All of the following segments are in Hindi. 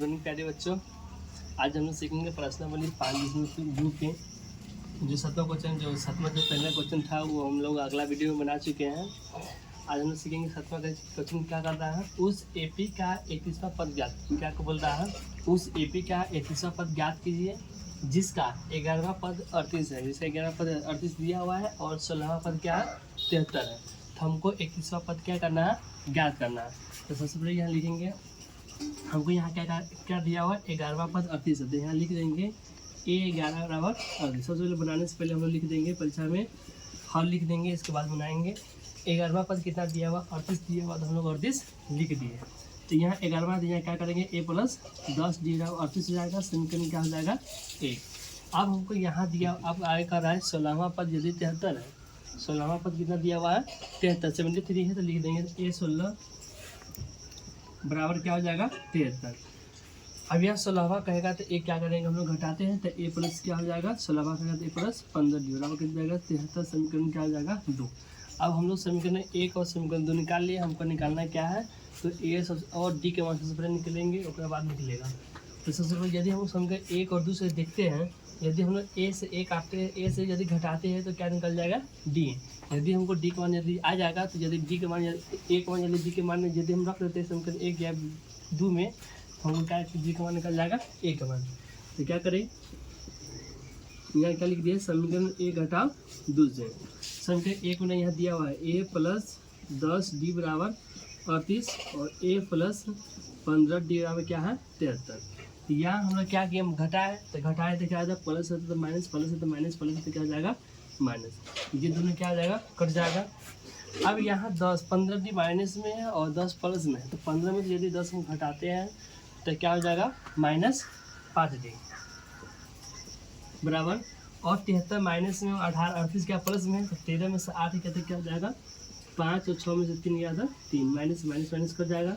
मॉर्निंग प्यारे बच्चों। आज हम लोग सीखेंगे प्रश्नावली 5.2 के जो सातवां क्वेश्चन जो पहला क्वेश्चन था वो हम लोग अगला वीडियो में बना चुके हैं। आज हम लोग सीखेंगे सातवां क्वेश्चन क्या कर रहा है, उस एपी का 31वां पद ज्ञात। क्या को बोल रहा है, उस एपी का 31वां पद ज्ञात कीजिए जिसका 11वां पद 38 है। जिसका 11वां पद 38 दिया हुआ है और 16वां पद क्या है 73 है। तो हमको 31वां पद क्या करना है, ज्ञात करना है। तो सबसे पहले यहाँ लिखेंगे हमको यहाँ क्या दिया हुआ है, 11वां पद 38 है। तो यहाँ लिख देंगे A11 बराबर 38। सबसे पहले बनाने से पहले हम लोग लिख देंगे परीक्षा में हल लिख देंगे, इसके बाद बनाएंगे। 11वां पद कितना दिया हुआ 38 दिया हुआ, तो हम लोग 38 लिख दिए। तो यहाँ 11वां यहाँ क्या करेंगे A प्लस 10 दिया हुआ 38 हो जाएगा, समीकरण क्या हो जाएगा 1। अब हमको यहाँ दिया अब आगे कर रहा है 16वां पद यदि 73 है। 16वां पद कितना दिया हुआ है 73, 73 है तो लिख देंगे A16 बराबर क्या हो जाएगा 73। अब यह 16वां कहेगा तो एक क्या करेंगे हम लोग घटाते हैं, तो A प्लस क्या हो जाएगा 16वां कहेगा तो A प्लस 15 बराबर कितना जाएगा 73। समीकरण क्या हो जाएगा 2। अब हम लोग समीकरण 1 और समीकरण 2 निकाल लिए। हमको निकालना क्या है, तो A और D के मान सबसे पहले निकलेंगे, उसके बाद निकलेगा। तो सबसे पहले यदि हम समीकरण 1 और 2 से देखते हैं, यदि हम लोग A से 1 काटते हैं, A से यदि घटाते हैं तो क्या निकल जाएगा D। यदि हमको D का मान यदि आ जाएगा तो यदि D के मान A का मान यदि D के मान में यदि हम रख देते हैं समीकरण 1 या 2 में, तो हमको क्या D का मान निकल जाएगा A का मान। तो क्या करें, यहाँ क्या लिख दिया समीकरण 1 घटाओ 2 से। समीकरण 1 में यहाँ दिया हुआ है A प्लस 10 D बराबर 38 और A प्लस 15 D बराबर क्या है 73। यहाँ हम लोग क्या किया घटाए तो क्या आ जाएगा प्लस है तो माइनस, प्लस है तो माइनस, प्लस है तो क्या हो जाएगा माइनस। ये दोनों क्या हो जाएगा कट जाएगा। अब यहाँ 10 15 डी माइनस में है और 10 प्लस में है, तो 15 में से यदि 10 हम घटाते हैं तो क्या हो जाएगा -5D बराबर, और 73 माइनस में 18 38 क्या प्लस में है, तो 13 में से 8 कहते क्या हो जाएगा 5 और 6 में से 3 गया था 3, माइनस माइनस माइनस कर जाएगा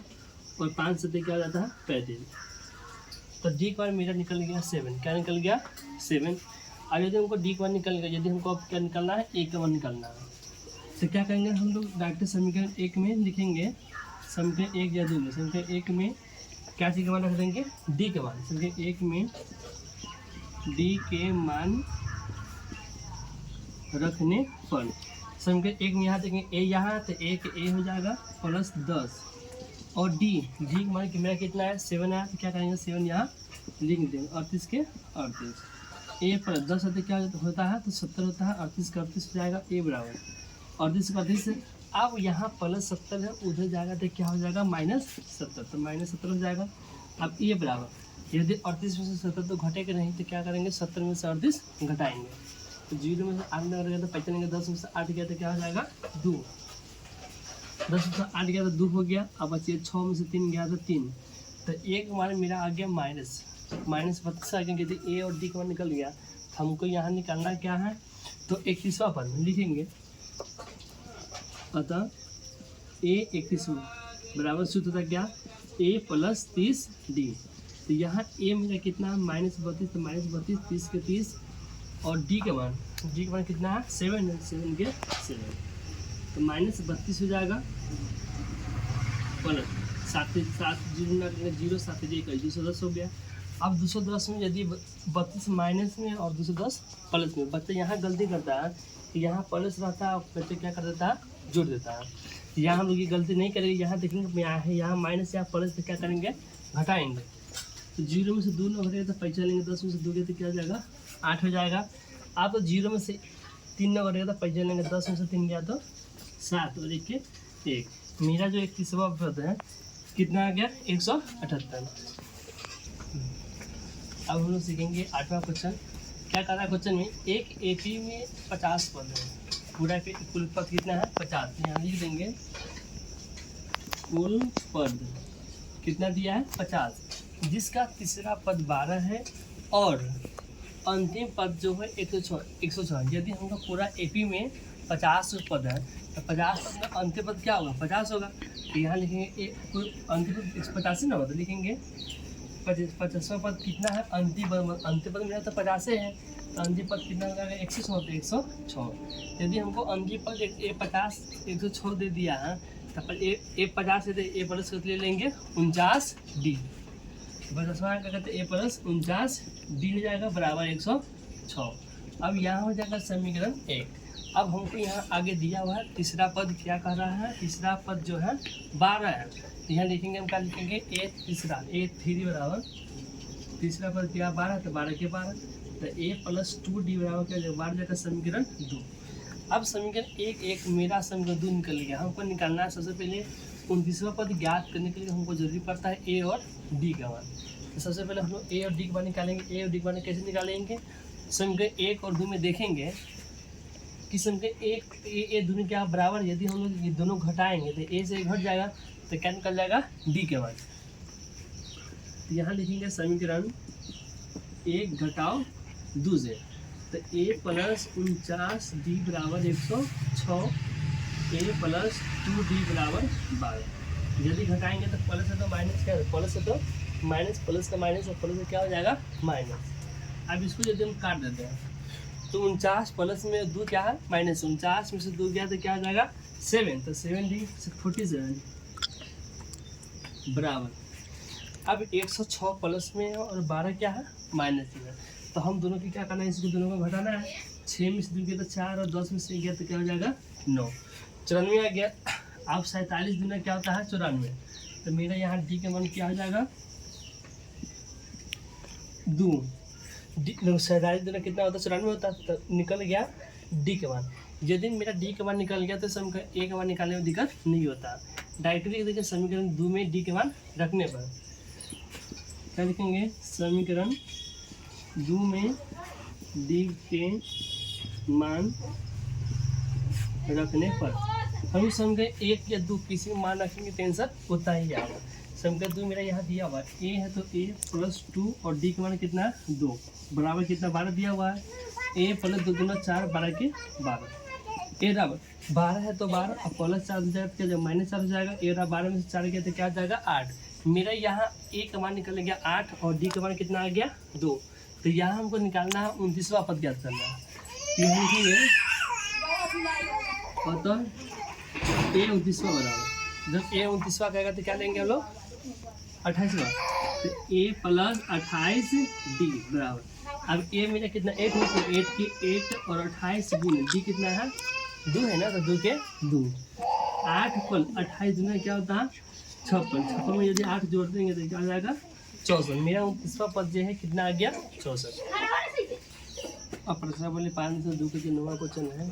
और 5 से क्या हो जाता है 35। तो डी का मान मेरा निकल गया 7। क्या निकल गया 7। अब यदि हमको डी का मान निकल गया, यदि हमको अब क्या निकलना है ए का मान निकलना है, तो क्या करेंगे हम लोग डायरेक्ट समीकरण 1 में लिखेंगे, समीकरण 1 या 2 में। समीकरण 1 में क्या चीज़ का मान रख देंगे डी के मान। समीकरण 1 में डी के मान रखने पर समीकरण 1 में यहाँ देखेंगे ए यहाँ तो एक ए हो जाएगा प्लस 10 और डी का मान कि मेरा कितना है 7 है, तो क्या करेंगे 7 यहाँ लिख देंगे 38 के 38। ए पर 10 होते क्या होता है तो 70 होता है, 38 का 38 हो जाएगा ए बराबर 38 का 38। अब यहाँ प्लस 70 है, उधर जाएगा तो क्या हो जाएगा -70, तो -70 हो जाएगा। अब ए बराबर यदि 38 में से 70 तो घटेगा नहीं, तो क्या करेंगे 70 में से 38 घटाएंगे, तो 0 में से 8 लगेगा तो पहचानेंगे 10 में से 8 गया तो क्या हो जाएगा 2, 10 में से 8 गया तो 2 हो गया। अब बचिए 6 में से 3 गया तो 3, तो एक मान मेरा आ गया -32 आ गया। यदि ए और डी का मान निकल गया तो हमको यहाँ निकालना क्या है, तो 31वां पद लिखेंगे। अतः A 31 बराबर सूत्र था क्या A प्लस 30D। तो यहाँ A मेरा कितना है -32, तो -32 30 के 30 और D का मान कितना है 7 है, 7 के 7, तो -32 हो जाएगा प्लस 7 0 7 210 हो गया। अब 210 में यदि 32 माइनस में और 210 प्लस में, बच्चा यहाँ गलती करता है कि यहाँ प्लस रहता है और बच्चे क्या कर देता है जोड़ देता है। यहाँ हम लोग ये गलती नहीं करेंगे, यहाँ देखेंगे यहाँ माइनस या प्लस तो क्या करेंगे घटाएंगे, तो 0 में से 2 न घटेगा तो पैसा लेंगे, 10 में से 2 गया तो क्या हो जाएगा 8 हो जाएगा। आप तो 0 में से 3 न घटेगा तो पैसा लेंगे, 10 में से 3 गया तो 7 और 1 के 1। मेरा जो 31वां पद है कितना आ गया 178। अब हम लोग सीखेंगे 8वां क्वेश्चन। क्या कर रहा है क्वेश्चन में, एक एपी में 50 पद है, पूरा पे कुल पद कितना है 50। यहाँ लिख देंगे कुल पद कितना दिया है 50, जिसका तीसरा पद 12 है और अंतिम पद जो है 106। यदि हमको पूरा एपी में 50 पद है तो 50 पद में अंतिम पद क्या होगा 50 होगा। तो यहाँ लिखेंगे अंतिम पद 185 ना होगा, तो लिखेंगे 50वां पद कितना है अंतिम पद मेरा तो 50 है, तो अंतिम पद कितना हो जाएगा 106। यदि हमको अंतिम पद 50 106 दे दिया है तो ए 50 है तो ए प्लस कर ले लेंगे 49D। 10वां क्या कहते हैं, a प्लस 49 डी हो जाएगा बराबर 106। अब यहाँ हो जाएगा समीकरण 1। अब हमको यहाँ आगे दिया हुआ है तीसरा पद क्या कह रहा है, तीसरा पद जो है 12 है। तो यहाँ लिखेंगे, हम क्या लिखेंगे, a तीसरा a3 बराबर तीसरा पद क्या 12, तो 12 के 12, तो a प्लस 2d बराबर क्या जाएगा 12 जाएगा समीकरण 2। अब समीकरण 1 मेरा समीकरण 2 निकल गया। हमको निकालना है सबसे पहले 29वां पद ज्ञात करने के लिए हमको जरूरी पड़ता है a और d का मान। तो सबसे पहले हम लोग a और d का मान निकालेंगे। a और d का मान कैसे निकालेंगे, समीकरण 1 और 2 में देखेंगे कि समीकरण 1 a दोनों क्या बराबर, यदि हम लोग ये दोनों घटाएंगे तो a से घट जाएगा तो क्या निकल जाएगा d के मान। तो यहाँ लिखेंगे समीकरण 1 घटाओ 2 से, तो a प्लस 49d बराबर 106, a प्लस 2d बराबर 12। यदि घटाएंगे तो प्लस है तो माइनस क्या है, प्लस है तो माइनस, प्लस का माइनस और प्लस क्या हो जाएगा माइनस। अब इसको यदि हम काट देते हैं तो 49 प्लस में 2 क्या है माइनस, 49 में से 2 गया तो क्या हो जाएगा 7, तो 7d 47 बराबर। अब 106 प्लस में है और 12 क्या है माइनस में, तो हम दोनों की क्या करना है, इसको दोनों को घटाना है। 6 में से 2 गया तो 4 और 10 में से गया तो क्या हो जाएगा 9, 94 आ गया। अब 47 दुना क्या होता है 94, तो मेरा यहाँ डी का मान क्या हो जाएगा 2, 47 दुना कितना होता है 94 होता है, तो निकल गया डी का मान। यदि मेरा डी का मान निकल गया तो समीकरण ए का मान निकालने में दिक्कत नहीं होता। डायरेक्टली देखिए समीकरण 2 में डी के मान रखने पर क्या लिखेंगे, समीकरण 2 में डी के मान रखने पर हम समीकरण 1 या 2 किसी में मान रखेंगे टेंशन होता ही आएगा। समीकरण 2 मेरा यहाँ दिया हुआ है, a है तो a प्लस 2 और d का मान कितना है 2 बराबर कितना 12 दिया हुआ है, a प्लस 2 दूना 4 12 के 12, a बराबर 12 है तो 12 और प्लस 4 हो जाएगा तो क्या जाएगा माइनस 4 हो जाएगा, a बराबर 12 में से 4 गया तो क्या जाएगा 8। मेरा यहाँ a का मान निकल गया 8 और d का मान कितना आ गया 2। तो यहाँ हमको निकालना है 29वां पद ज्ञात करना है। ये लिखिए और तो a 29वां बराबर, जब a 29वां कहेगा तो क्या लेंगे हम लोग 28वां, तो a प्लस 28d बराबर। अब a मेरा कितना 8 है तो 8 की 8 और 28 गुण d कितना है 2 है ना, तो 2 के 2, 8 पर 28 दूना क्या होता है 56 में यदि 8 जोड़ देंगे तो क्या आ जाएगा 64। मेरा 29वां पद जो है कितना आ गया 64। अब प्रश्न बोले 502 के 9वां क्वेश्चन है,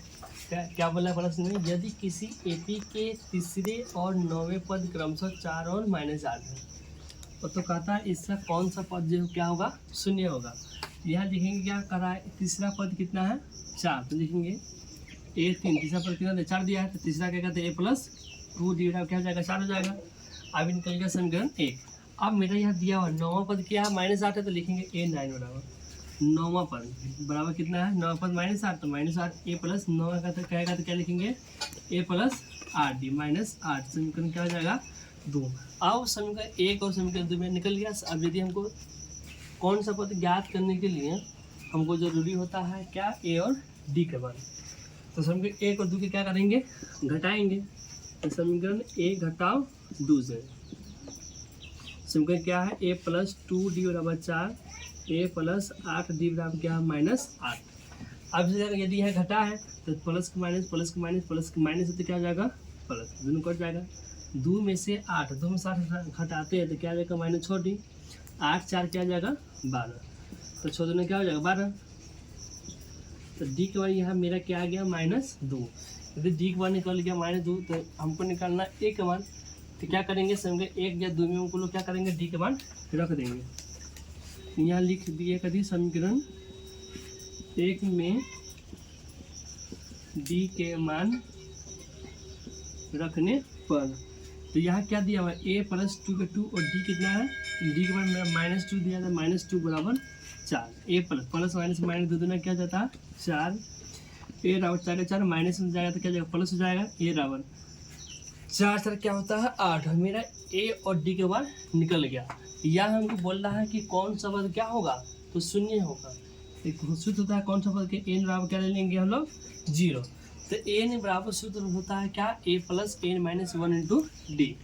क्या बोला प्रश्न में, यदि किसी एपी के तीसरे और 9वें पद क्रमशः 4 और -8 है तो कहता है इसका कौन सा पद जो क्या होगा शून्य होगा। यहाँ लिखेंगे क्या कर रहा है, तीसरा पद कितना है 4, तो लिखेंगे a3, तीसरा पद कितना 4 दिया है तो तीसरा क्या कहते हैं a प्लस 2 दिया क्या हो जाएगा 4 हो जाएगा। अब निकल गया समीकरण 1। अब मेरा यहाँ दिया हुआ 9वां पद क्या है -8 है तो लिखेंगे a9 बराबर 9वां पद बराबर कितना है 9वां पद -8 तो -8 a प्लस 9 का तो कहेगा तो क्या लिखेंगे a प्लस 8d -8, समीकरण क्या हो जाएगा 2। अब समीकरण 1 और समीकरण 2 में निकल गया। अब यदि हमको कौन सा पद ज्ञात करने के लिए हमको जरूरी होता है क्या a और d के मान, तो समीकरण 1 और 2 के क्या करेंगे घटाएंगे, तो समीकरण 1 घटाओ 2 से समीकरण क्या है a प्लस 2d बराबर 4, a प्लस 8d बराबर क्या है -8। अब यदि यह घटा है तो प्लस का माइनस प्लस का माइनस प्लस का माइनस है तो क्या हो जाएगा प्लस, दोनों कट जाएगा। 2 में से 8, 2 में से 8 घटाते हैं तो क्या आ जाएगा -6d, 8 4 क्या आ जाएगा 12, तो 6 दूना क्या हो जाएगा 12। तो डी के मान यहाँ मेरा क्या आ गया -2। यदि डी के मान निकल गया -2 तो हमको निकालना ए का मान, तो क्या करेंगे समीकरण 1 या 2 में हमको लोग क्या करेंगे डी के मान रख देंगे। यहाँ लिख दिए कभी समीकरण 1 में डी के मान रखने पर, तो यहाँ क्या दिया हुआ है a प्लस 2 के 2 और d कितना है, डी के मान मेरा -2 दिया था -2 बराबर 4, a प्लस माइनस माइनस 2 दूना क्या जाता है 4, a बराबर 4 का 4 माइनस में जाएगा तो क्या जाएगा प्लस हो जाएगा, a बराबर 4 4 क्या होता है 8, मेरा a और d के बाद निकल गया। यहाँ हमको बोल रहा है कि कौन सा पद क्या होगा तो शून्य होगा। एक सूत्र होता है कौन सा पद के n बराबर क्या ले लेंगे हम लोग 0, तो n बराबर सूत्र होता है क्या a plus n minus 1 into D.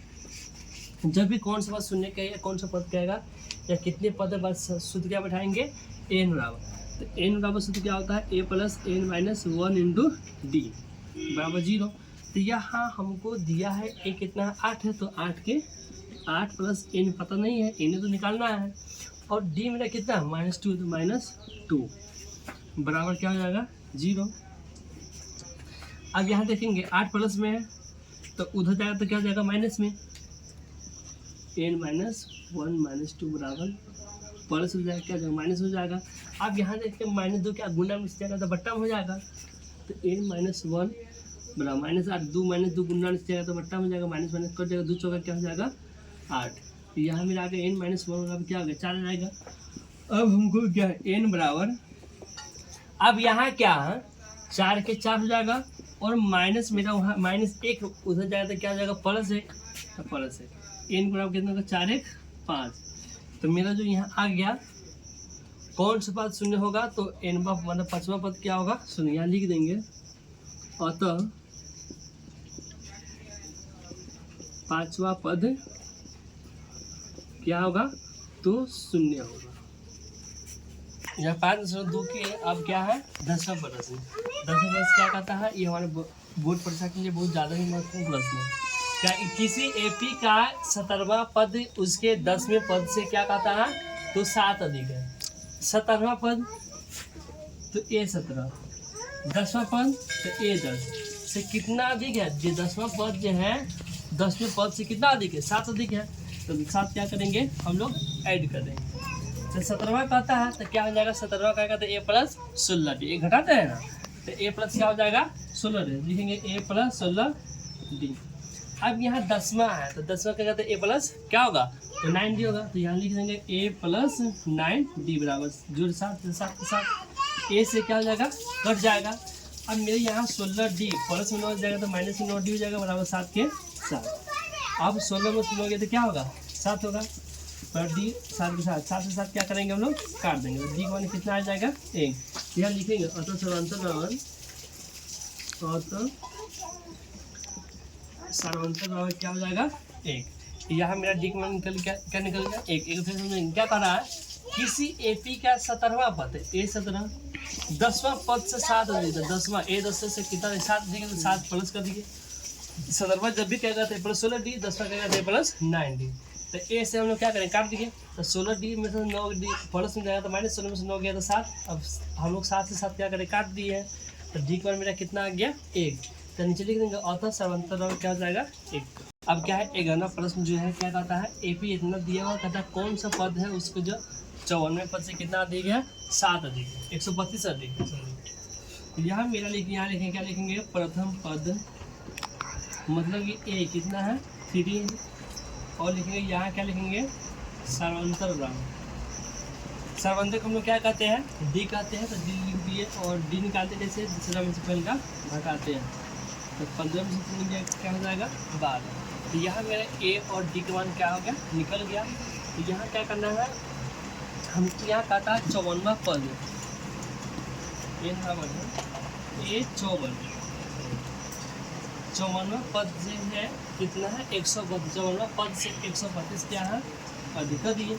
जब भी कौन सा पद शून्य कहेगा कौन सा पद कहेगा या कितने पद है, बस सूत्र क्या बैठाएंगे, एन बराबर। तो एन बराबर सूत्र क्या होता है, a plus N minus 1 into d बराबर 0। तो यहाँ हमको दिया है ए कितना है, 8 है, तो 8 प्लस एन पता नहीं है, एन तो निकालना है, और डी मेरा कितना है -2, तो -2 बराबर क्या हो जाएगा 0। अब यहाँ देखेंगे 8 प्लस में है तो उधर जाएगा तो क्या हो जाएगा माइनस में, n माइनस 1 -2 बराबर प्लस हो जाएगा, क्या हो जाएगा माइनस हो जाएगा। अब यहाँ देखिए -2 क्या गुना में जाएगा तो बट्टा में हो जाएगा, तो n माइनस 1 बराबर -8, 2 -2 गुना में जाएगा तो बट्टा में हो जाएगा, माइनस माइनस कट जाएगा, 2 चौका क्या हो जाएगा 8। तो यहाँ मेरा आगे n माइनस 1 बराबर क्या हो गया 4 आ जाएगा। अब हमको क्या है n बराबर, अब यहाँ क्या है 4 के 4 हो जाएगा, और माइनस मेरा वहाँ -1 उधर जाएगा तो क्या हो जाएगा +1, तो +1 n बराबर कितना होगा 4 1 5। तो मेरा जो यहाँ आ गया कौन सा पद शून्य होगा, तो n मतलब 5वां पद क्या होगा शून्य, यहाँ लिख देंगे, अतः 5वां पद क्या होगा तो शून्य होगा। यहाँ 5.2 की अब क्या है 10वां प्रश्न। 10वां प्रश्न क्या कहता है, ये हमारे बोर्ड परीक्षा के लिए बहुत ज़्यादा ही महत्वपूर्ण प्रश्न है। क्या किसी एपी का 17वां पद उसके 10वें पद से क्या कहता है तो 7 अधिक है। 17वां पद तो A17, 10वां पद तो A10 से कितना अधिक है, जो 10वां पद जो है 10वें पद से कितना अधिक है 7 अधिक है, तो 7 क्या करेंगे हम लोग ऐड कर देंगे। तो 17वां कहता है तो क्या हो जाएगा, 17वां कहेगा तो A प्लस 16 डी, घटाते हैं ना, तो A प्लस क्या हो जाएगा 16 डी, लिखेंगे A प्लस 16 डी। अब यहाँ 10वां है तो 10वां कहेगा तो A प्लस क्या होगा तो 9 डी होगा, तो यहाँ लिख देंगे A प्लस 9 डी बराबर जोड़ 7 के साथ A से क्या हो जाएगा कट जाएगा। अब मेरे यहाँ 16 डी प्लस में 9 हो जाएगा तो माइनस में 9 डी हो जाएगा बराबर 7 के 7। अब 16 में 16 हो गया तो क्या होगा 7 होगा, पर डी 7 के साथ 7 से 7 क्या करेंगे हम लोग काट देंगे, तो डी का मान कितना आ जाएगा 1। यहाँ लिखेंगे अतः सर्वांतर बराबर क्या हो जाएगा 1। यहाँ मेरा डी का मान निकल क्या निकल गया 1। फिर हमने क्या कहा है, किसी एपी का 17वां पद है A17, 10वां पद से 7 अधिक है, 10वां A10 से कितना 7 अधिक है तो 7 प्लस कर दीजिए। 17वां जब भी कहेगा तो प्लस 16 डी, 10वां कहेगा तो प्लस 9 डी, तो ए से हम लोग क्या करें काट दीजिए, तो 16 डी में से 9 डी प्लस में जाएगा तो -16 में से 9 गया तो 7। अब हम लोग 7 से 7 क्या करें काट दिए हैं, तो डी का मेरा कितना आ गया 1। तो नीचे लिख देंगे अतः सर्वांतर क्या हो जाएगा 1। अब क्या है 11वां प्रश्न जो है क्या कहता है, एपी इतना दिया हुआ कहता है कौन सा पद है उसको जो 54वें पद से कितना अधिक है 7 अधिक है, 132 अधिक है। तो यहाँ मेरा यहाँ लिखेंगे क्या लिखेंगे प्रथम पद मतलब कि ए कितना है 3 और लिखेंगे यहाँ क्या लिखेंगे सर्वांतर बराबर। सर्वांतर को हम लोग क्या कहते हैं डी कहते हैं, तो डी लिख दिए और डी निकालते जैसे दूसरा में से पहले का घटाते हैं, तो 15 में से क्या हो जाएगा 12। तो यहाँ मेरा ए और डी का मान क्या हो गया निकल गया। तो यहाँ क्या करना है हमको यहाँ कहता है 54वां पद ए बराबर है A54, 54वां पद जो है कितना है 132, 54वां पद से 132 क्या है अधिक कर दिए।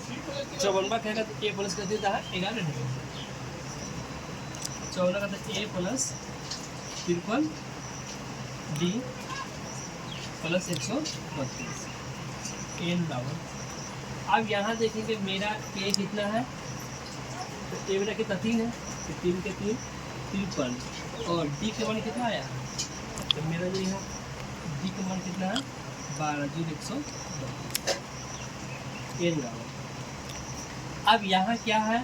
54वां कहेगा तो A प्लस कर देता है 11 डी, 54वां का तो A plus 53 D plus 132 N बराबर। अब यहाँ देखेंगे मेरा ए कितना है, तो ए मेरा कितना 3 है, तो 3 के 3 53 और डी का मान कितना आया, तो मेरा जो यहाँ डी का मान कितना है 12 जो 110 एन बराबर। अब यहाँ क्या है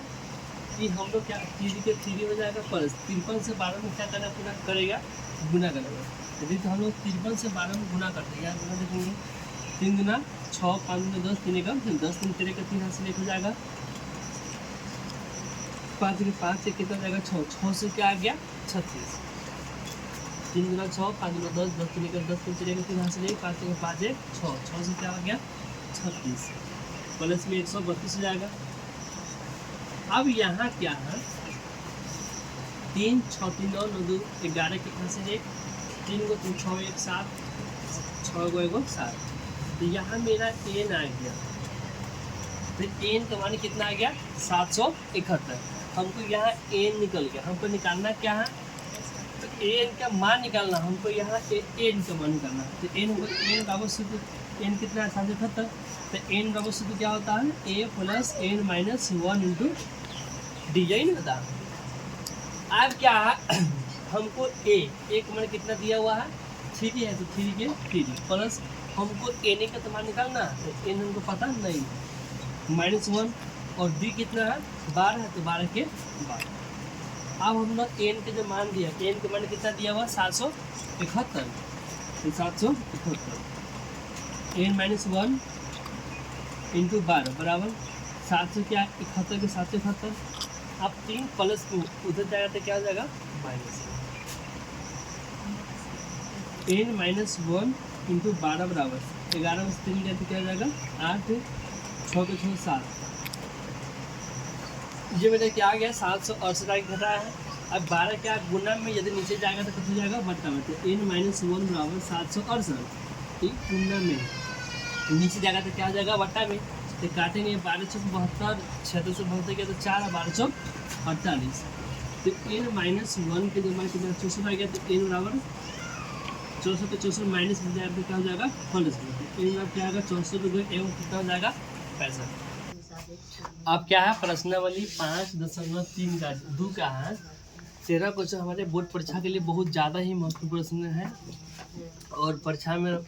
कि हम लोग क्या 3 के 3 हो जाएगा प्लस 53 से 12 में क्या करना पूरा करेगा गुना करेगा, यदि तो हम लोग 53 से 12 में गुना करते हैं, यहाँ गुना देखेंगे 3 गुना 6 5 में 10 3 का 10 3 तेरे का 3 हाथ से 1 हो जाएगा, 5 के 5 से कितना जाएगा 6 से क्या आ गया 36, 3 गुना 6 5 गुना 10 10 3 का 10 3 तेरे का 3 हाथ से 5 के 5 है 6 से क्या आ गया 36 प्लस में 132 हो जाएगा। अब यहाँ क्या है 3 6 3 9 9 2 11 के यहाँ से 1 3 को 3 6 1 7 6 को 1 7, तो यहाँ मेरा एन आ गया तो एन का मान कितना आ गया 771। हमको यहाँ एन निकल गया, हमको निकालना क्या है, तो एन का मान निकालना, हमको यहाँ एन का मान निकालना। तो एन बराबर सूत्र, एन कितना है 771, तो एन बराबर सूत्र क्या होता है, a plus N minus 1 into d, यही नहीं होता। अब क्या है हमको ए का मान कितना दिया हुआ है 3 है, तो 3 के 3 प्लस हमको एन का तो मान निकालना, तो एन हमको पता नहीं, -1 और डी कितना है 12 है, तो 12 के 12। अब हम लोग एन के जो मान दिया, एन के मान कितना दिया हुआ 771, तो 771 एन माइनस 1 इंटू 12 बराबर 771 के 771। अब 3 प्लस उधर जाएगा तो क्या हो जाएगा माइनस, एन माइनस 1 इंटू 12 बराबर 11 में 3 गया तो क्या हो जाएगा 8, 6 के 6 7। ये मेरा क्या आ गया 768 आगे घटा है। अब 12 क्या गुना में यदि नीचे जाएगा तो कितना जाएगा बट्टा में, तो एन माइनस 1 बराबर 768 ठीक गुना में, नीचे जाएगा तो क्या हो जाएगा बट्टा में, तो काटेंगे 12 चौक 72, 6 से 72 किया तो 4, 12 चौक 48। तो एन माइनस 1 के जो मान कितना 64 आ गया, तो एन बराबर 64 पे 64 माइनस में जाएगा तो क्या हो जाएगा 100। एन बराबर क्या आएगा 64 एवं कितना हो जाएगा 65। अब क्या है प्रश्नावली 5.3 का 2 का है 13 क्वेश्चन हमारे बोर्ड परीक्षा के लिए बहुत ज़्यादा ही महत्वपूर्ण प्रश्न है, और परीक्षा में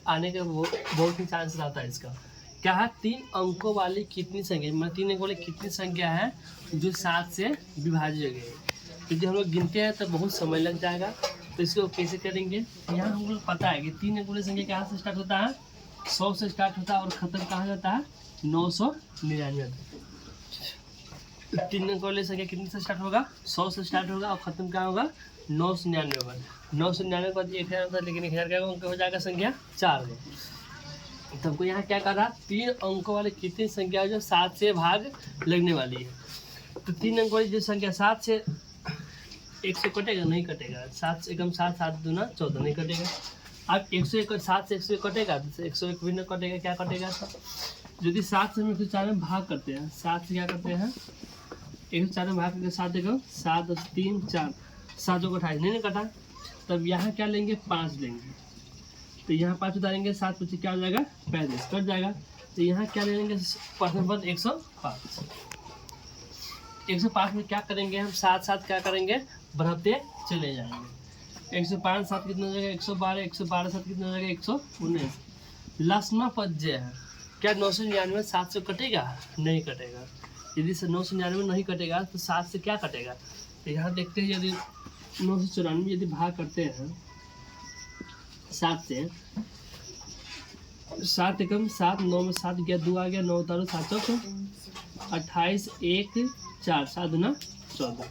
आने का बहुत ही चांस रहता है इसका। क्या है 3 अंकों वाली कितनी संख्या, मतलब 3 अंकों वाली कितनी संख्या है जो 7 से विभाज्य है। क्योंकि हम लोग गिनते हैं तो बहुत समय लग जाएगा, तो इसको कैसे करेंगे। यहाँ हम लोग पता है कि 3 अंकों वाली संख्या कहाँ से स्टार्ट होता है 100 से स्टार्ट होता है और ख़त्म कहाँ जाता है 999। 3 अंकों वाली संख्या कितने से स्टार्ट होगा 100 से स्टार्ट होगा और ख़त्म कहाँ होगा 999 पर। 999 के बाद 1000 होता है, लेकिन 1000 का अंक हो जाएगा संख्या 4 में। तो हमको यहाँ क्या कर रहा है 3 अंकों वाली कितनी संख्या जो 7 से भाग लगने वाली है। तो 3 अंकों वाली जो संख्या 7 से 1 से कटेगा नहीं कटेगा, 7 से 7 7 दूना 14 नहीं कटेगा। अब 101 7 से 101 कटेगा, तो 101 भी नहीं कटेगा, क्या कटेगा यदि 7 से हम 104 में भाग करते हैं, 7 से क्या करते हैं 104 में भाग करके 7 देखो 7 3 4 7 को 28 नहीं कटा। तब यहाँ क्या लेंगे 5 लेंगे, तो यहाँ 5 उतारेंगे 7 पीछे क्या हो जाएगा 35 कट जाएगा। तो यहाँ क्या ले लेंगे परसेंट पद 105। 105 में क्या करेंगे हम 7 7 क्या करेंगे बढ़ते चले जाएंगे। 105 7 कितना हो जाएगा 112, 112 7 कितना हो जाएगा 119। लास्टमा पद जो है क्या 999 7 से कटेगा नहीं कटेगा। यदि 999 नहीं कटेगा तो 7 से क्या कटेगा, तो यहाँ देखते हैं यदि 994 यदि भाग करते हैं 7 से, 7 एकम 7 9 में 7 गया 2 आ गया 9 उतारो 7 चौक 28 1 4 7 दूना 14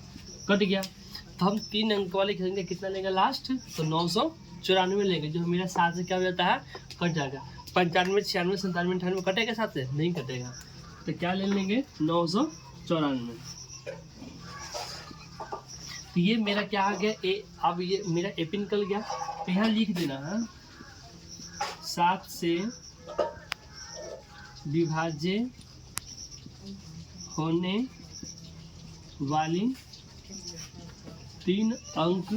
कट गया। तो हम 3 अंक वाले संख्या कितना लेंगे लास्ट, तो 994 लेंगे, जो मेरा 7 से क्या हो जाता है कट जाएगा। 95 96 97 98 कटेगा 7 से नहीं कटेगा, तो क्या ले लेंगे 994। तो ये मेरा क्या आ गया ए। अब ये मेरा एपी निकल गया, तो यहाँ लिख देना है 7 से विभाज्य होने वाली 3 अंक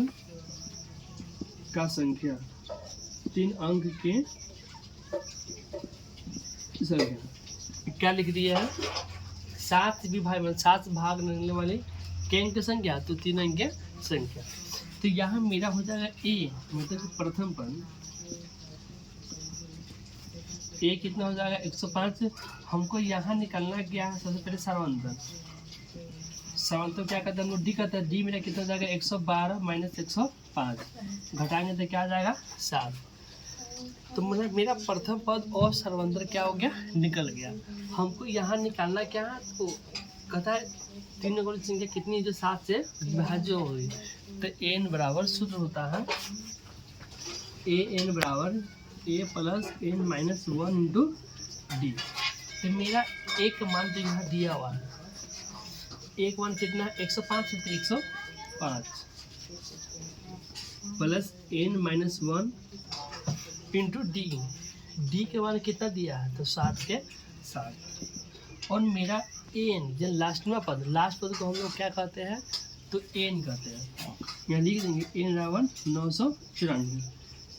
का संख्या, 3 अंक के संख्या क्या लिख दिया है 7 विभाज्य 7 भाग लगने वाली के अंक संख्या, तो 3 अंक के संख्या। तो यहाँ मेरा हो जाएगा ए, मतलब प्रथम पद ए कितना हो जाएगा 105। हमको यहाँ निकालना क्या है सबसे पहले सर्वांतर। सर्वांतर क्या कहते हैं हम लोग डी कहते हैं। डी मेरा कितना हो जाएगा 112 माइनस 105 घटाएंगे तो क्या आ जाएगा 7। तो मेरा प्रथम पद और सर्वांतर क्या हो गया निकल गया। हमको यहाँ निकालना क्या है, तो कहता है 3 अंकों की संख्या कितनी है जो 7 से विभाज्य होगी। तो एन बराबर सूत्र होता है ए एन बराबर a plus N minus 1 into d. तो मेरा एक मान तो यहाँ दिया हुआ है, एक मान कितना 105 से 105 plus N minus 1 into D. D के मान कितना दिया है तो 7 के 7। और मेरा एन जो लास्ट पद को हम लोग क्या कहते हैं, तो एन कहते हैं। यहाँ लिख देंगे एन बराबर 994।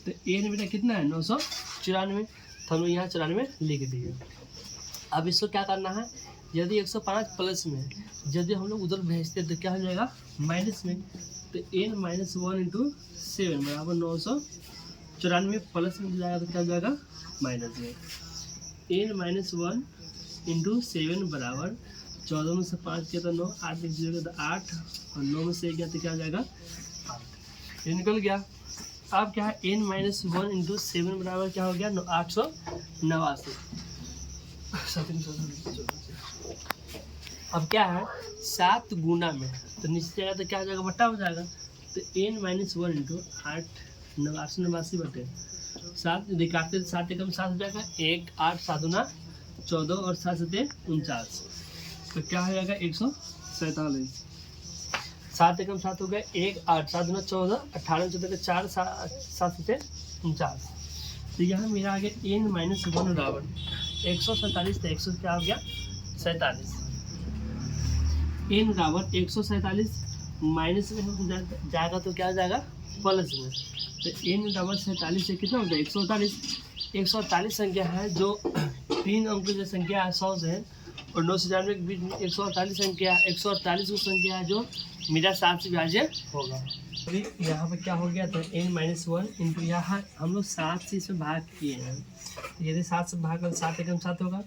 तो एन मेरा कितना है 994, तो हम लोग यहाँ 94 लिख दिए। अब इसको क्या करना है, यदि 105 प्लस में यदि हम लोग उधर भेजते हैं तो क्या हो जाएगा माइनस में। तो एन -1 इंटू 7 बराबर 994 प्लस में जाएगा तो क्या हो जाएगा माइनस में। एन -1 इंटू 7 बराबर 14 में से 5 किया तो 9, 8 में से तो 8 और 9 में से गया तो क्या हो जाएगा 8। ये निकल गया। अब क्या है एन -1 इंटू 7 बराबर क्या हो गया 889। अब क्या है 7 गुना में तो नीचे जाएगा तो क्या हो जाएगा बट्टा हो जाएगा। तो एन -1 इंटू 889 बटे 7 निकालते 7 एकम 7 हो जाएगा 1 8 7 गुना 14 और 7 7 49। तो क्या हो जाएगा 147। 7 एकम 7 हो गया 1 8 7 गुना 14 18 14 4 7 7 49। तो यहाँ मेरा आ गया एन -1 बराबर 147। तो 100 क्या हो गया 47। एन बराबर 147 माइनस में हम जाएगा तो क्या हो जाएगा प्लस में। तो एन बराबर 47 से कितना हो जाएगा 148। 148 संख्या है जो 3 अंक की संख्या है 100 से और 999 के बीच में 148 संख्या 148 वो संख्या है जो मेरा 7 से विभाज्य होगा। अभी यहाँ पे क्या हो गया था एन -1 इंटू यहाँ हम लोग 7 से इसमें भाग किए हैं। यदि 7 से भाग कर 7 एकम 7 होगा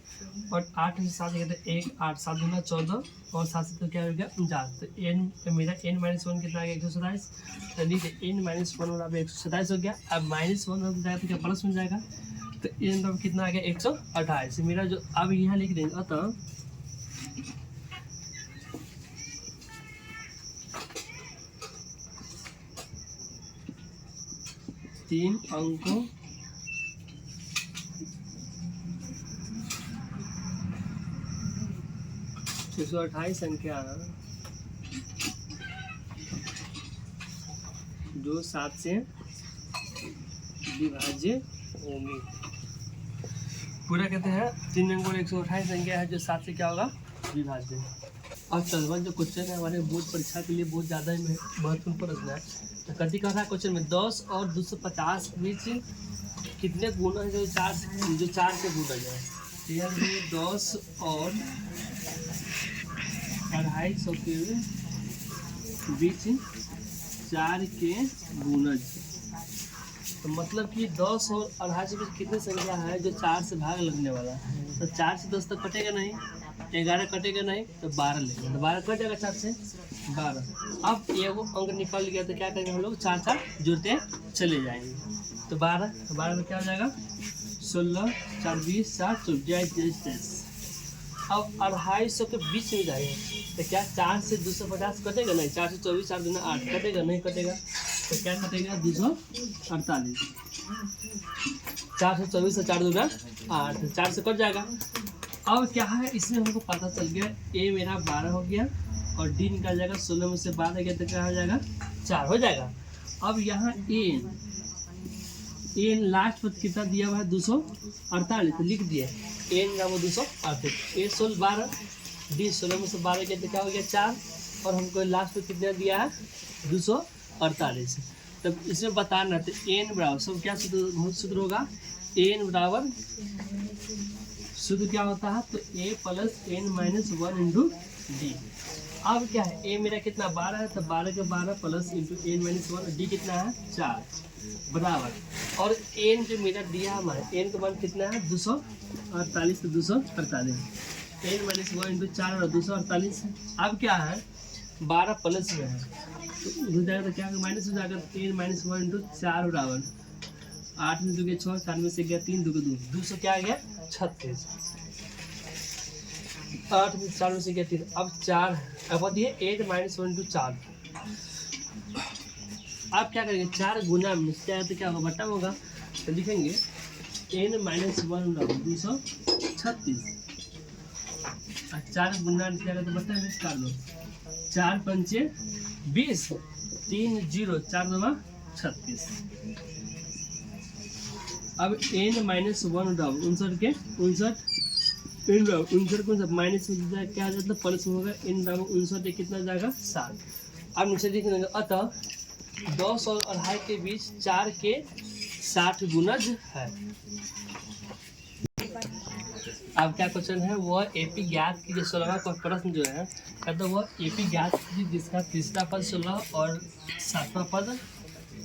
और 8 में से 7 गया तो 1 8 7 गुना 14 और 7 से तो क्या हो गया 49। तो एन मेरा एन -1 कितना आ गया 127। तो नीचे एन -1 बराबर 127 हो गया। अब -1 हो जाएगा तो क्या प्लस में जाएगा। तो एन बराबर कितना आ गया 128। मेरा जो अब यहाँ लिख देंगे अतः 3 अंकों 128 संख्या जो 7 से विभाज्य होंगी। पूरा कहते हैं 3 अंकों 128 संख्या है जो 7 से क्या होगा विभाज्य। और चलवा जो क्वेश्चन है हमारे बोर्ड परीक्षा के लिए बहुत ज़्यादा ही महत्वपूर्ण प्रश्न है। तो कथी कहा था क्वेश्चन में 10 और 250 के बीच कितने गुना है जो 4 से गुना जाए। तो यार 10 और 250 के बीच 4 के गुणज। तो मतलब कि 10 और 250 के बीच कितनी संख्या है जो 4 से भाग लगने वाला है। तो 4 से 10 तक कटेगा नहीं, 11 कटेगा नहीं तो 12 लेंगे। तो 12 कट जाएगा 4 से 12। अब एगो अंक निकल गया तो क्या करेंगे हम लोग 4 जुड़ते चले जाएंगे। तो 12 में क्या हो जाएगा 16 4 20 7 24 23। अब 250 के बीच में जाएगा तो क्या 4 से 250 कटेगा नहीं, 4 से 24 4 दूना 8 कटेगा नहीं कटेगा। तो क्या कटेगा 248। 4 से 24 से 4 दूना 8 4 से कट जाएगा। अब क्या है इसमें हमको पता चल गया ए मेरा 12 हो गया और डी निकल जाएगा 16 में से 12 गया तो क्या हो जाएगा 4 हो जाएगा। अब यहाँ एन लास्ट पद कितना दिया हुआ है 248 तो लिख दिया एन का वो 248। ए 12 डी 16 में से 12 गया तो क्या हो गया 4 और हमको लास्ट पद कितना दिया है 248। तब इसमें बताना तो एन बराबर सब क्या सूत्र होगा एन बराबर शुद्ध क्या होता है तो a plus n-1 into D. अब क्या है a मेरा कितना 12 है तो 12 के 12 प्लस इंटू n-1 डी कितना है 4 बराबर। और n जो मेरा दिया हमारे n का मान कितना है 248 तो 248 n-1 इंटू 4 और 248। अब क्या है 12 प्लस में है तो हो जाएगा तो क्या माइनस हो जाएगा n-1 इंटू 4 बराबर 8 में 2 के 6 4 में से गया 3 2 के 2 200 क्या आ गया 36। 8 में 4 में से गया 3 अब 4 अब दिए 8 -1 इंटू 4। आप क्या करेंगे 4 गुना में क्या तो क्या होगा बट्टा होगा तो लिखेंगे n-1 बराबर 236। 4 गुना क्या तो बट्टा में कर लो 4 पंचे 20 3 0 4 9 36। अब n-1 बराबर 59 के 59 एन बराबर 59 कौन सा माइनस में जाएगा क्या आ जाता है प्लस होगा एन बराबर 59 कितना जाएगा 7। अब नीचे लिख देंगे अतः 10 और 2.5 के बीच 4 के 60 गुणज है। अब क्या क्वेश्चन है वह एपी ज्ञात की 16वां प्रश्न जो है कहते वह एपी ज्ञात की जिसका तीसरा पद 16 और 7वां पद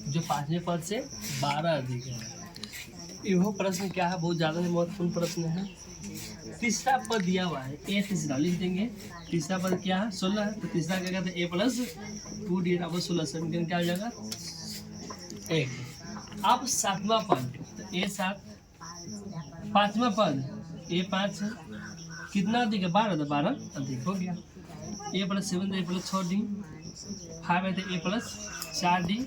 जो 5वें पद से 12 अधिक है। यह प्रश्न क्या है बहुत ज़्यादा महत्वपूर्ण प्रश्न है। तीसरा पद दिया हुआ है ए तीसरा लिख देंगे। तीसरा पद क्या है 16 है तो तीसरा क्या कहते हैं ए प्लस 2 डी बराबर 16 समीकरण क्या हो जाएगा 1। अब 7वां पद तो ए 7 5वां पद ए 5 कितना अधिक है 12 तो 12 अधिक हो गया। ए प्लस 7 ए प्लस 6 डी 5 है तो ए प्लस 4 डी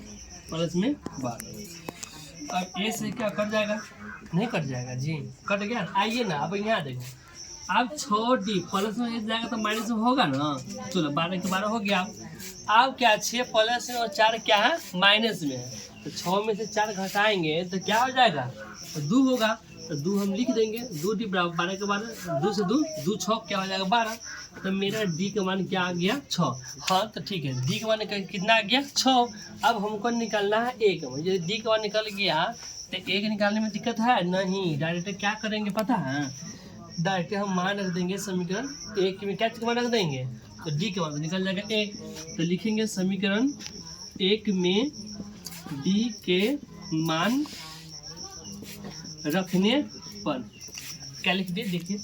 प्लस में 12। अब ए से क्या कट जाएगा नहीं कट जाएगा जी कट गया। आइए ना अब यहाँ देखो अब 6 डी प्लस में जाएगा तो माइनस में होगा ना। चलो 12 के 12 हो गया। अब क्या 6 प्लस में और 4 क्या है माइनस में है तो 6 में से 4 घटाएंगे तो क्या हो जाएगा तो 2 होगा तो 2 हम लिख देंगे 2 डी बराबर 12 के 12 2 से 2 6 क्या हो जाएगा 12 तो मेरा डी का मान क्या आ गया 6। हाँ तो ठीक है डी का मान कितना आ गया 6। अब हमको निकालना है ए का मान। यदि डी का मान निकल गया तो ए के निकालने में दिक्कत है नहीं। डायरेक्ट क्या करेंगे पता है डायरेक्ट हम मान रख देंगे समीकरण एक में क्या मान रख देंगे तो डी के मान निकल जाएगा 1 तो लिखेंगे समीकरण 1 में डी के मान रखने पर क्या लिख दिए देखिए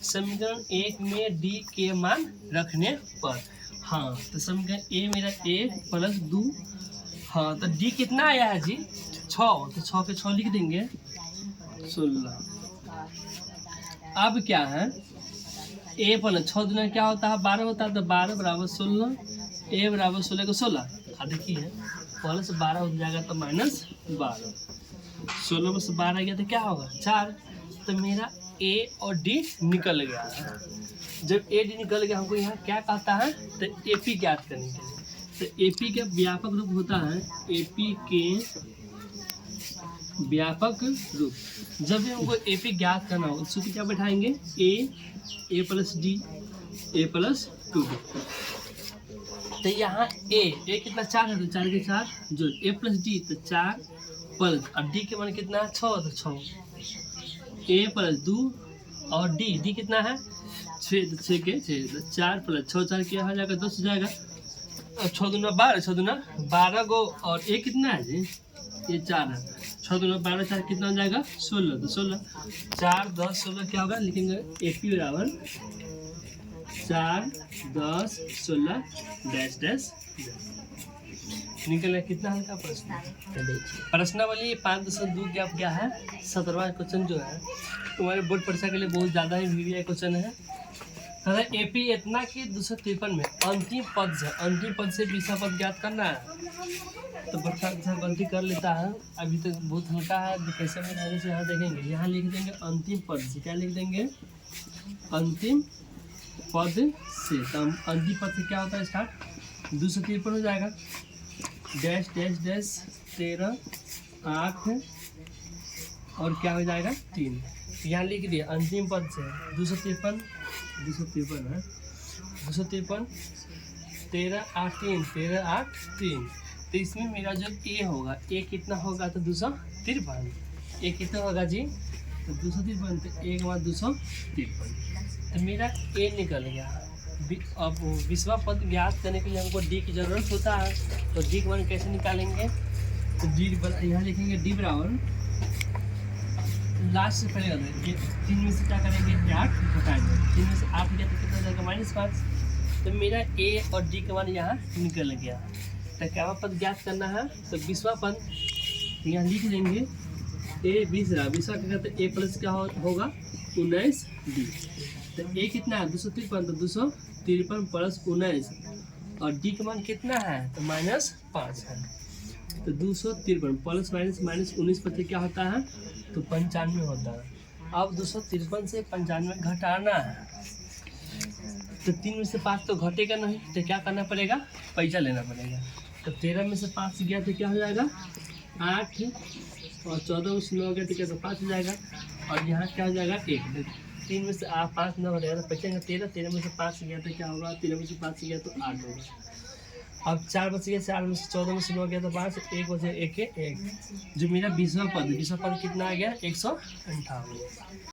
समीकरण 1 में डी के मान रखने पर। हाँ तो समीकरण ए मेरा 1 प्लस 2 हाँ तो डी कितना आया है जी 6 तो 6 के 6 लिख देंगे 16। अब क्या है ए प्लस 6 दूना क्या होता है 12 होता है तो 12 बराबर 16 ए बराबर 16 को 16 देखिए प्लस 12 हो जाएगा तो माइनस 12 16 में से 12 गया तो क्या होगा 4 तो मेरा ए और डी निकल गया। जब ए डी निकल गया हमको यहाँ क्या कहता है तो एपी ज्ञात करने के लिए तो एपी का व्यापक रूप होता है एपी के व्यापक रूप। जब भी हमको एपी ज्ञात करना हो सूत्र क्या बैठाएंगे ए प्लस डी ए प्लस 2 तो यहाँ ए कितना 4 है तो 4 के 4 जो ए प्लस डी तो 4 प्लस अब डी के मान कितना है 6 तो 6 ए प्लस 2 और डी कितना है 6 तो 6 के 6 तो 4 प्लस 6 4 क्या हो जाएगा 10 हो जाएगा। अब 6 दूना 12 6 दूना 12 को और ए कितना है जी ये 4 है 6 दूना 12 4 कितना हो जाएगा 16 तो 16 4 10 16 क्या होगा लिखेंगे एपी बराबर 4 10 16 डैश डैश निकल कितना हल्का प्रश्न। प्रश्नावली 5.2 क्या क्या है 17वां क्वेश्चन जो है तुम्हारे बोर्ड परीक्षा के लिए बहुत ज़्यादा ही वीडियो क्वेश्चन है। एपी इतना कि 253 में अंतिम पद से 20वां पद ज्ञात करना है तो बच्चा अच्छा गलती कर लेता है अभी तक बहुत हल्का है कैसे में रहने से यहाँ देखेंगे यहाँ लिख देंगे अंतिम पद से क्या लिख देंगे अंतिम पद से तो अंतिम पद से क्या होता है स्टार्ट 253 हो जाएगा डैश डैश डैश 13 8 और क्या हो जाएगा 3 यहाँ लिख दिया अंतिम पद से 253 है 253 13 8 3 13 8 3 तो इसमें मेरा जो ए होगा ए कितना होगा तो 253 ए कितना होगा जी तो 253 तो एक बाद 253 तो मेरा ए निकल गया। अब 20वां पद ज्ञात करने के लिए हमको डी की ज़रूरत होता है तो डी का मान कैसे निकालेंगे तो डी यहाँ लिखेंगे डी बराबर लास्ट से पहले 3 में से क्या करेंगे 8 घटाएंगे 3 में से 8 गया तो कितना जाएगा -5 तो मेरा ए और डी का मान यहाँ निकल गया। तो क्या पद ज्ञात करना है तो 20वां पद यहाँ लिख देंगे ए 20 रहा 20वां क्या कहते हैं ए प्लस क्या होगा 19 डी तो ए कितना है 253 तो 253 प्लस 19 और डी का मान कितना है तो -5 है तो 253 प्लस माइनस 19 पर क्या होता है तो 95 होता है। अब 253 से 95 घटाना है तो 3 में से 5 तो घटेगा नहीं तो क्या करना पड़ेगा पैसा लेना पड़ेगा तो 13 में से 5 गया तो क्या हो जाएगा 8 और 14 में से 9 गया तो क्या तो 5 हो जाएगा और यहाँ क्या हो जाएगा 1 3 में से 5 नौ रहेगा तो बचेंगे 13, 13 में से 5 गया तो क्या होगा, 13 में से 5 गया तो 8 होगा। अब 4 बच गया, 4 में से 14 में से 9 गया तो 5, 1 बचे 1 1। जो मेरा 20वां पद कितना आ गया, 158।